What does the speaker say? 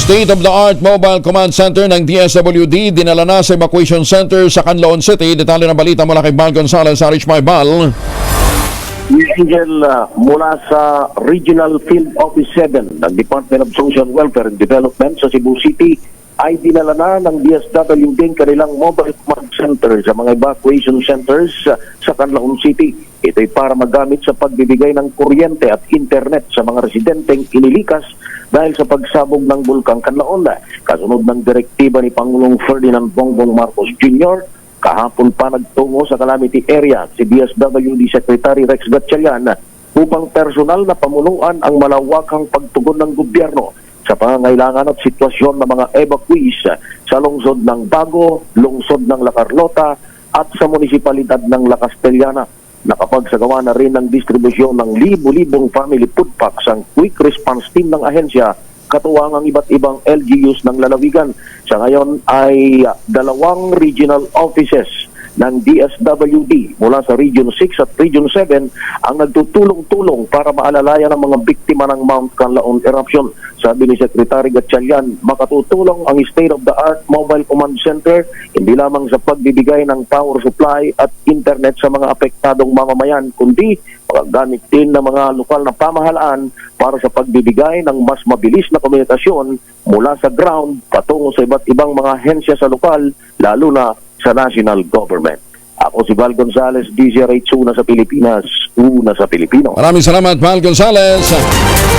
State-of-the-art mobile command center ng DSWD dinala na sa evacuation center sa Canlaon City. Detalye ng balita mula kay Bal Gonzales sa Richmay. Bal. Angel, mula sa Regional Field Office 7 ng Department of Social Welfare and Development sa Cebu City ay dinala na ng DSWD ang kanilang mobile command center sa mga evacuation centers sa Canlaon City. Ito ay para magamit sa pagbibigay ng kuryente at internet sa mga residenteng inilikas dahil sa pagsabog ng Bulkang Canlaon. Kasunod ng direktiba ni Pangulong Ferdinand Bongbong Marcos Jr., kahapon pa nagtungo sa calamity area si DSWD Secretary Rex Gatchalian upang personal na pamunuan ang malawakang pagtugon ng gobyerno sa pangangailangan at sitwasyon ng mga evacuees sa lungsod ng Bago, lungsod ng La Carlota at sa munisipalidad ng La Castellana. Nakapagsagawa na rin ng distribusyon ng libu-libong family food packs ang quick response team ng ahensya katuwang ang iba't ibang LGUs ng lalawigan. Sa ngayon ay 2 regional offices ng DSWD mula sa Region 6 at Region 7 ang nagtutulong-tulong para maalalayan ang mga biktima ng Mount Canlaon eruption. Sabi ni Secretary Gatchalian, makatutulong ang state-of-the-art mobile command center hindi lamang sa pagbibigay ng power supply at internet sa mga apektadong mamamayan, kundi magagamit din ng mga lokal na pamahalaan para sa pagbibigay ng mas mabilis na komunikasyon mula sa ground patungo sa iba't ibang mga ahensya sa lokal, lalo na sa national government. Ako si Bal Gonzales, DZRH, una sa Pilipinas, una sa Pilipino. Maraming salamat, Bal Gonzales.